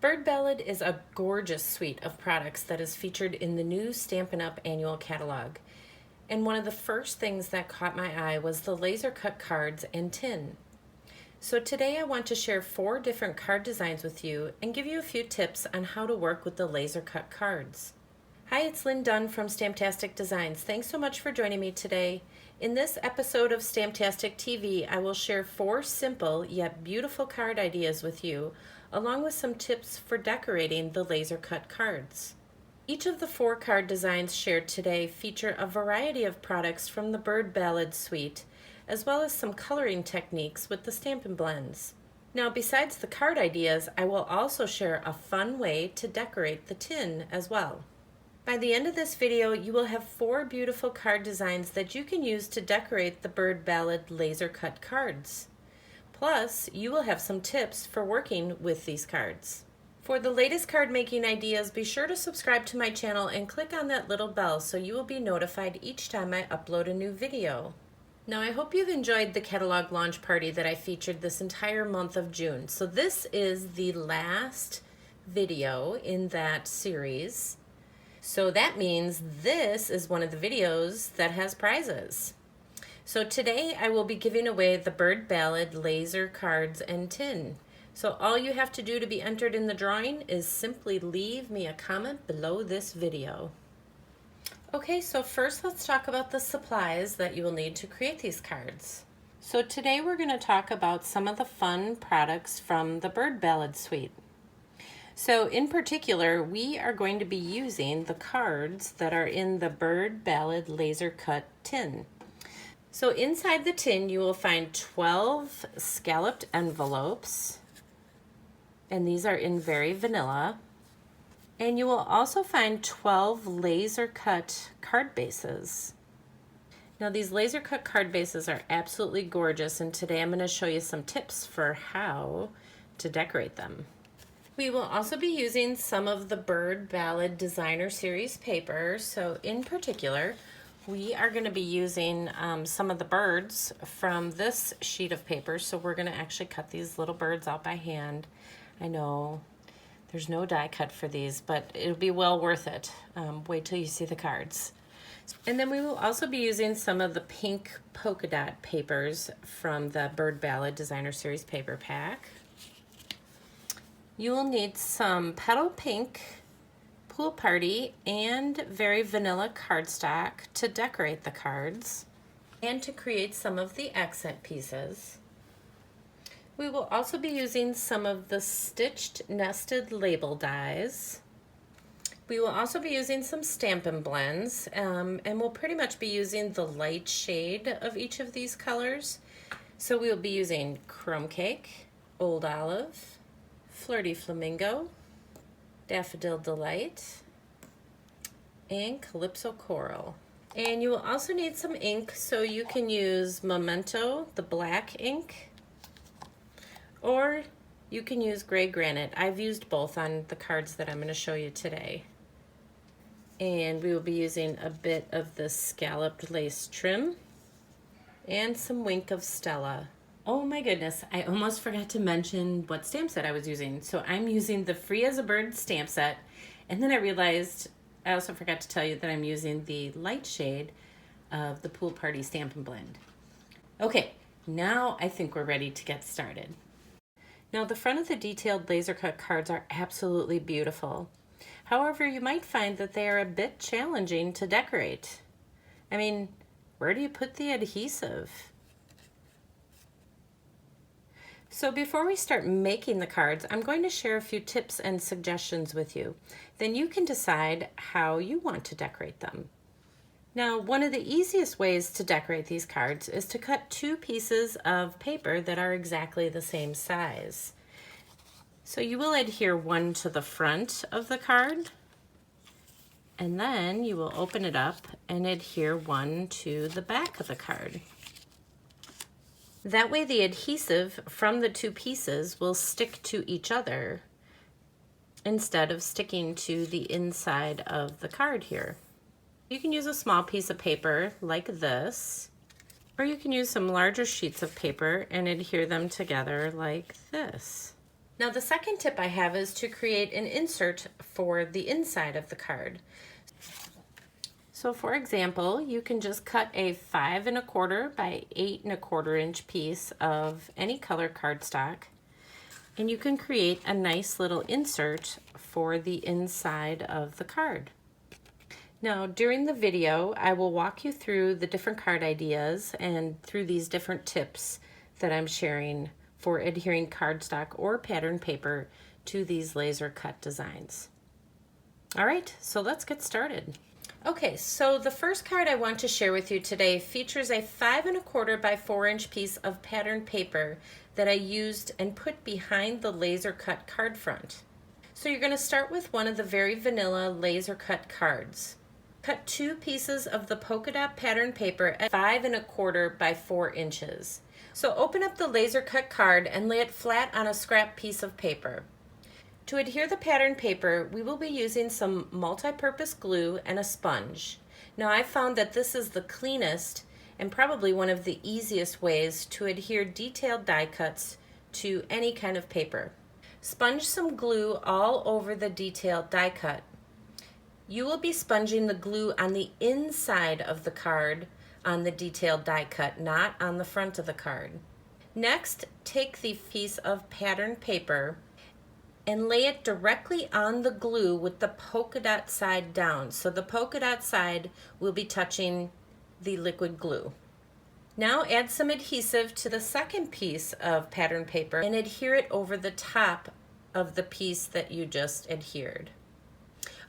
Bird Ballad is a gorgeous suite of products that is featured in the new Stampin' Up! Annual catalog. And one of the first things that caught my eye was the laser cut cards and tin. So today I want to share 4 different card designs with you and give you a few tips on how to work with the laser cut cards. Hi, it's Lynn Dunn from Stamptastic Designs. Thanks so much for joining me today. In this episode of Stamptastic TV, I will share 4 simple yet beautiful card ideas with you, along with some tips for decorating the laser cut cards. Each of the 4 card designs shared today feature a variety of products from the Bird Ballad suite, as well as some coloring techniques with the Stampin Blends. Now, besides the card ideas, I will also share a fun way to decorate the tin as well. By the end of this video, you will have 4 beautiful card designs that you can use to decorate the Bird Ballad laser cut cards. Plus, you will have some tips for working with these cards. For the latest card making ideas, be sure to subscribe to my channel and click on that little bell so you will be notified each time I upload a new video. Now, I hope you've enjoyed the catalog launch party that I featured this entire month of June. So this is the last video in that series. So that means this is one of the videos that has prizes. So today I will be giving away the Bird Ballad laser cards and tin. So all you have to do to be entered in the drawing is simply leave me a comment below this video. Okay, so first let's talk about the supplies that you will need to create these cards. So today we're going to talk about some of the fun products from the Bird Ballad suite. So in particular, we are going to be using the cards that are in the Bird Ballad laser cut tin. So inside the tin, you will find 12 scalloped envelopes, and these are in Very Vanilla. And you will also find 12 laser cut card bases. Now these laser cut card bases are absolutely gorgeous, and today I'm going to show you some tips for how to decorate them. We will also be using some of the Bird Ballad Designer Series paper. So in particular, we are going to be using some of the birds from this sheet of paper. So we're going to actually cut these little birds out by hand. I know there's no die cut for these, but it'll be well worth it. Wait till you see the cards. And then we will also be using some of the pink polka dot papers from the Bird Ballad Designer Series paper pack. You will need some Petal Pink, Pool Party, and Very Vanilla cardstock to decorate the cards and to create some of the accent pieces. We will also be using some of the stitched nested label dies. We will also be using some Stampin Blends, and we'll pretty much be using the light shade of each of these colors. So we'll be using Chrome Cake, Old Olive, Flirty Flamingo, Daffodil Delight, and Calypso Coral. And you will also need some ink, so you can use Memento, the black ink, or you can use Gray Granite. I've used both on the cards that I'm going to show you today. And we will be using a bit of the scalloped lace trim and some Wink of Stella. Oh my goodness, I almost forgot to mention what stamp set I was using. So I'm using the Free as a Bird stamp set, and then I realized I also forgot to tell you that I'm using the light shade of the Pool Party Stampin' Blend. Okay, now I think we're ready to get started. Now the front of the detailed laser cut cards are absolutely beautiful. However, you might find that they are a bit challenging to decorate. I mean, where do you put the adhesive? So before we start making the cards, I'm going to share a few tips and suggestions with you. Then you can decide how you want to decorate them. Now, one of the easiest ways to decorate these cards is to cut 2 pieces of paper that are exactly the same size. So you will adhere one to the front of the card, and then you will open it up and adhere one to the back of the card. That way the adhesive from the 2 pieces will stick to each other instead of sticking to the inside of the card here. You can use a small piece of paper like this, or you can use some larger sheets of paper and adhere them together like this. Now the second tip I have is to create an insert for the inside of the card. So for example, you can just cut a 5 1/4 by 8 1/4 inch piece of any color cardstock, and you can create a nice little insert for the inside of the card. Now during the video, I will walk you through the different card ideas and through these different tips that I'm sharing for adhering cardstock or pattern paper to these laser cut designs. All right, so let's get started. Okay, so the first card I want to share with you today features a 5 1/4 by 4 inch piece of pattern paper that I used and put behind the laser cut card front. So you're going to start with one of the very vanilla laser cut cards. Cut 2 pieces of the polka dot pattern paper at 5 1/4 by 4 inches. So open up the laser cut card and lay it flat on a scrap piece of paper. To adhere the pattern paper, we will be using some multi-purpose glue and a sponge. Now I found that this is the cleanest and probably one of the easiest ways to adhere detailed die cuts to any kind of paper. Sponge some glue all over the detailed die cut. You will be sponging the glue on the inside of the card on the detailed die cut, not on the front of the card. Next, take the piece of pattern paper and lay it directly on the glue with the polka dot side down. So the polka dot side will be touching the liquid glue. Now add some adhesive to the second piece of pattern paper and adhere it over the top of the piece that you just adhered.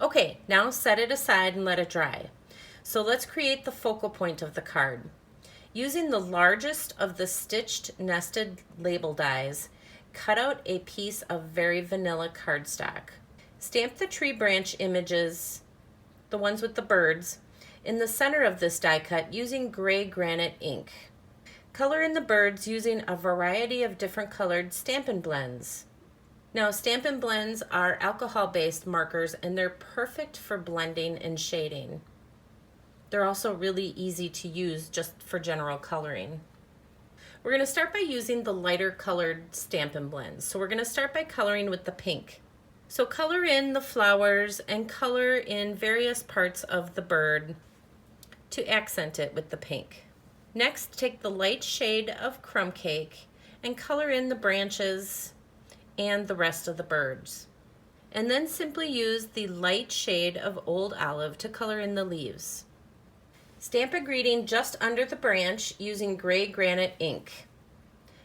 Okay, now set it aside and let it dry. So let's create the focal point of the card. Using the largest of the stitched nested label dies, cut out a piece of very vanilla cardstock. Stamp the tree branch images, the ones with the birds, in the center of this die cut using gray granite ink. Color in the birds using a variety of different colored Stampin Blends. Now Stampin Blends are alcohol-based markers and they're perfect for blending and shading. They're also really easy to use just for general coloring. We're going to start by using the lighter colored Stampin Blends. So we're going to start by coloring with the pink. So color in the flowers and color in various parts of the bird to accent it with the pink. Next, take the light shade of crumb cake and color in the branches and the rest of the birds. And then simply use the light shade of old olive to color in the leaves. Stamp a greeting just under the branch using gray granite ink.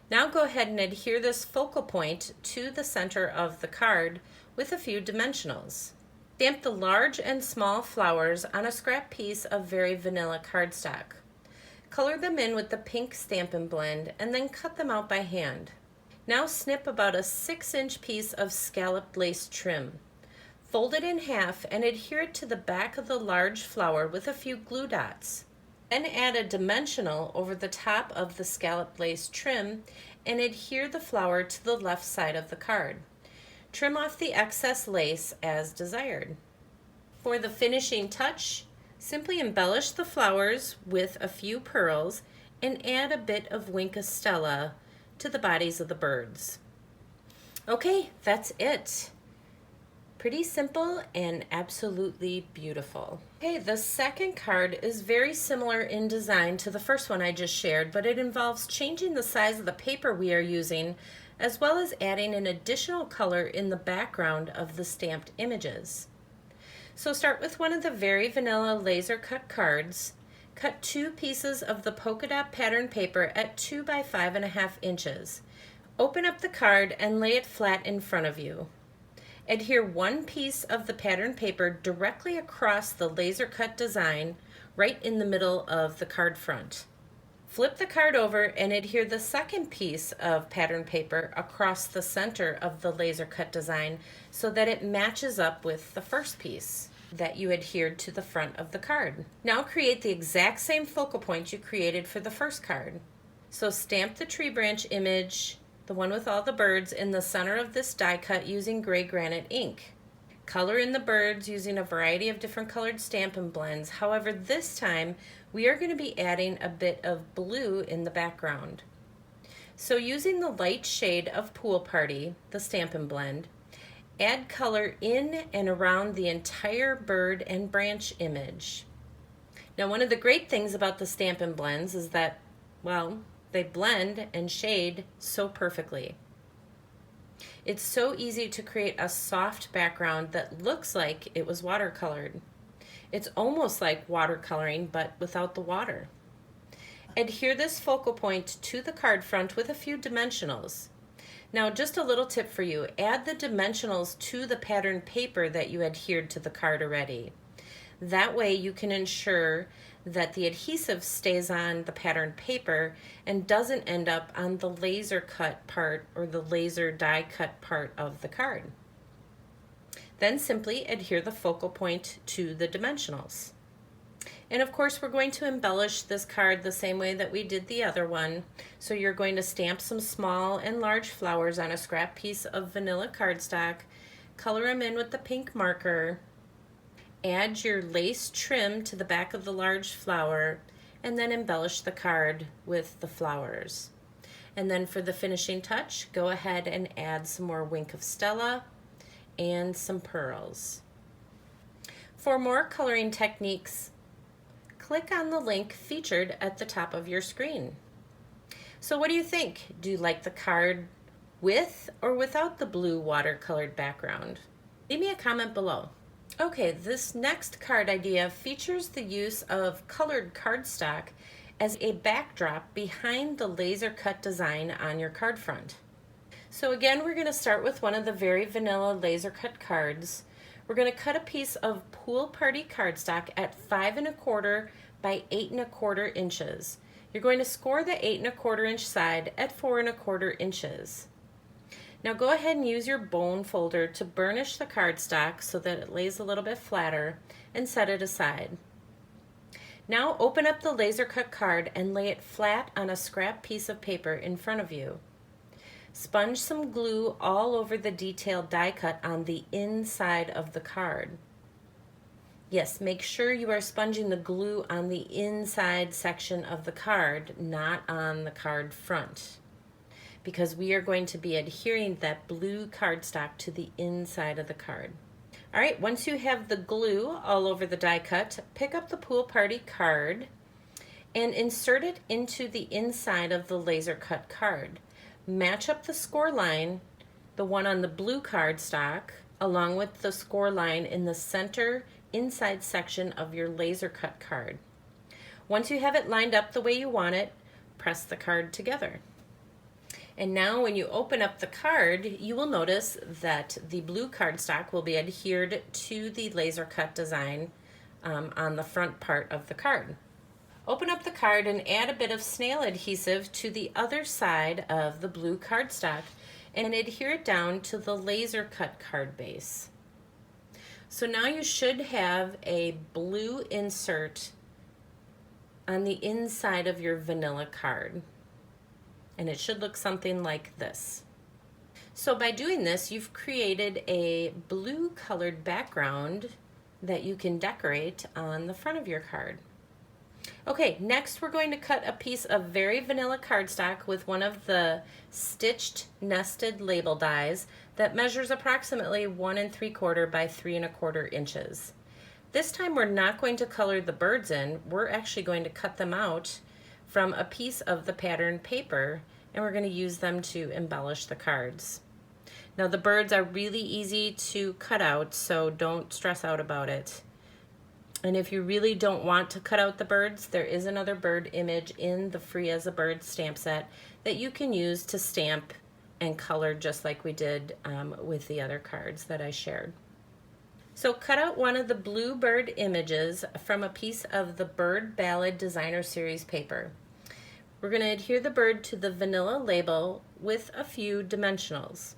Now go ahead and adhere this focal point to the center of the card with a few dimensionals. Stamp the large and small flowers on a scrap piece of very vanilla cardstock. Color them in with the pink Stampin' Blend and then cut them out by hand. Now snip about a 6-inch piece of scalloped lace trim. Fold it in half and adhere it to the back of the large flower with a few glue dots. Then add a dimensional over the top of the scalloped lace trim and adhere the flower to the left side of the card. Trim off the excess lace as desired. For the finishing touch, simply embellish the flowers with a few pearls and add a bit of Wink of Stella to the bodies of the birds. Okay, that's it. Pretty simple and absolutely beautiful. Okay, the second card is very similar in design to the first one I just shared, but it involves changing the size of the paper we are using, as well as adding an additional color in the background of the stamped images. So start with one of the very vanilla laser cut cards. Cut 2 pieces of the polka dot pattern paper at 2 by 5.5 inches. Open up the card and lay it flat in front of you. Adhere one piece of the pattern paper directly across the laser cut design right in the middle of the card front. Flip the card over and adhere the second piece of pattern paper across the center of the laser cut design so that it matches up with the first piece that you adhered to the front of the card. Now create the exact same focal point you created for the first card. So stamp the tree branch image, the one with all the birds, in the center of this die cut using gray granite ink. Color in the birds using a variety of different colored Stampin' Blends. However, this time we are going to be adding a bit of blue in the background. So using the light shade of Pool Party, the Stampin' Blend, add color in and around the entire bird and branch image. Now, one of the great things about the Stampin' Blends is that, well, they blend and shade so perfectly. It's so easy to create a soft background that looks like it was watercolored. It's almost like watercoloring, but without the water. Adhere this focal point to the card front with a few dimensionals. Now, just a little tip for you, add the dimensionals to the pattern paper that you adhered to the card already. That way you can ensure that the adhesive stays on the pattern paper and doesn't end up on the laser cut part or the laser die cut part of the card. Then simply adhere the focal point to the dimensionals. And of course, we're going to embellish this card the same way that we did the other one. So you're going to stamp some small and large flowers on a scrap piece of vanilla cardstock, color them in with the pink marker, add your lace trim to the back of the large flower, and then embellish the card with the flowers. And then for the finishing touch, go ahead and add some more Wink of Stella and some pearls. For more coloring techniques, click on the link featured at the top of your screen. So what do you think? Do you like the card with or without the blue watercolored background? Leave me a comment below. Okay, this next card idea features the use of colored cardstock as a backdrop behind the laser cut design on your card front. So again, we're going to start with one of the very vanilla laser cut cards. We're going to cut a piece of Pool Party cardstock at 5 1/4 by 8 1/4 inches. You're going to score the 8 1/4 inch side at 4 1/4 inches. Now go ahead and use your bone folder to burnish the cardstock so that it lays a little bit flatter and set it aside. Now open up the laser cut card and lay it flat on a scrap piece of paper in front of you. Sponge some glue all over the detailed die cut on the inside of the card. Yes, make sure you are sponging the glue on the inside section of the card, not on the card front, because we are going to be adhering that blue cardstock to the inside of the card. All right, once you have the glue all over the die cut, pick up the Pool Party card and insert it into the inside of the laser cut card. Match up the score line, the one on the blue cardstock, along with the score line in the center inside section of your laser cut card. Once you have it lined up the way you want it, press the card together. And now when you open up the card, you will notice that the blue cardstock will be adhered to the laser cut design on the front part of the card. Open up the card and add a bit of snail adhesive to the other side of the blue cardstock and adhere it down to the laser cut card base. So now you should have a blue insert on the inside of your vanilla card, and it should look something like this. So by doing this, you've created a blue colored background that you can decorate on the front of your card. Okay, next we're going to cut a piece of very vanilla cardstock with one of the stitched nested label dies that measures approximately 1 3/4 by 3 1/4 inches. This time we're not going to color the birds in, we're actually going to cut them out from a piece of the pattern paper, and we're going to use them to embellish the cards. Now the birds are really easy to cut out, so don't stress out about it. And if you really don't want to cut out the birds, there is another bird image in the Free as a Bird stamp set that you can use to stamp and color just like we did with the other cards that I shared. So cut out one of the blue bird images from a piece of the Bird Ballad Designer Series paper. We're going to adhere the bird to the vanilla label with a few dimensionals.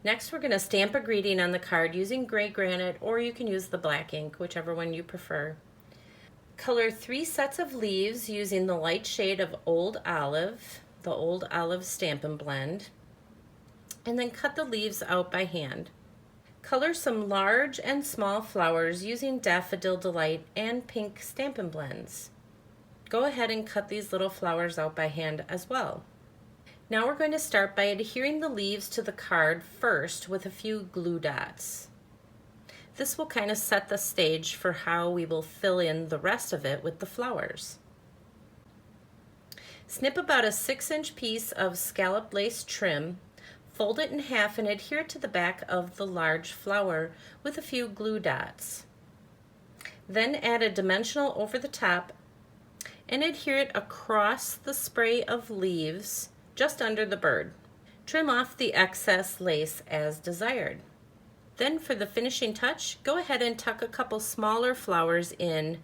Next, we're going to stamp a greeting on the card using gray granite, or you can use the black ink, whichever one you prefer. Color 3 sets of leaves using the light shade of Old Olive, the Old Olive Stampin' Blend, and then cut the leaves out by hand. Color some large and small flowers using Daffodil Delight and pink Stampin' Blends. Go ahead and cut these little flowers out by hand as well. Now we're going to start by adhering the leaves to the card first with a few glue dots. This will kind of set the stage for how we will fill in the rest of it with the flowers. Snip about a 6-inch piece of scalloped lace trim, fold it in half and adhere it to the back of the large flower with a few glue dots. Then add a dimensional over the top and adhere it across the spray of leaves just under the bird. Trim off the excess lace as desired. Then for the finishing touch, go ahead and tuck a couple smaller flowers in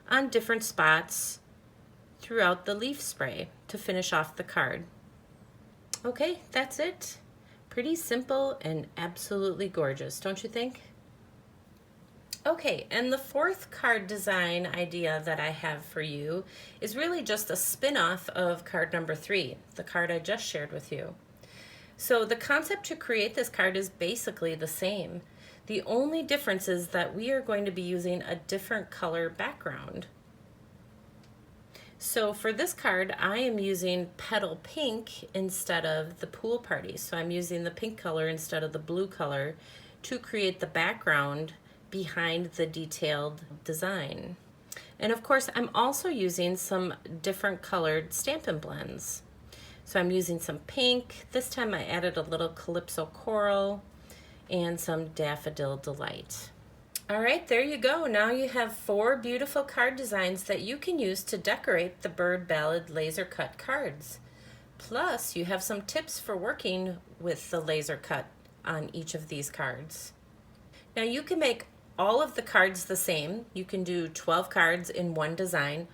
on different spots throughout the leaf spray to finish off the card. Okay, that's it. Pretty simple and absolutely gorgeous, don't you think? Okay, and the fourth card design idea that I have for you is really just a spin-off of card number 3, the card I just shared with you. So the concept to create this card is basically the same. The only difference is that we are going to be using a different color background. So for this card, I am using Petal Pink instead of the Pool Party. So I'm using the pink color instead of the blue color to create the background behind the detailed design. And of course, I'm also using some different colored Stampin Blends. So I'm using some pink. This time I added a little Calypso Coral and some Daffodil Delight. All right, there you go. Now you have 4 beautiful card designs that you can use to decorate the Bird Ballad laser cut cards. Plus, you have some tips for working with the laser cut on each of these cards. Now you can make all of the cards the same. You can do 12 cards in one design,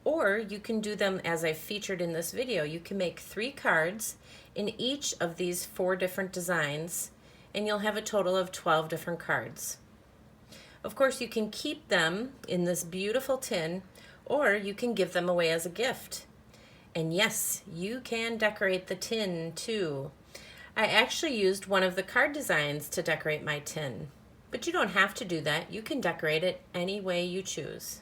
or you can do them as I featured in this video. You can make 3 cards in each of these 4 different designs, and you'll have a total of 12 different cards. Of course, you can keep them in this beautiful tin, or you can give them away as a gift. And yes, you can decorate the tin too. I actually used one of the card designs to decorate my tin, but you don't have to do that. You can decorate it any way you choose.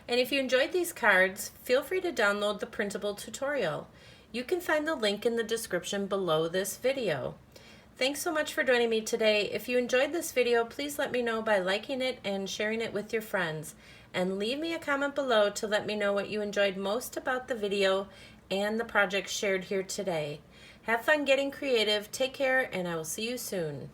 And if you enjoyed these cards, feel free to download the printable tutorial. You can find the link in the description below this video. Thanks so much for joining me today. If you enjoyed this video, please let me know by liking it and sharing it with your friends. And leave me a comment below to let me know what you enjoyed most about the video and the project shared here today. Have fun getting creative, take care, and I will see you soon.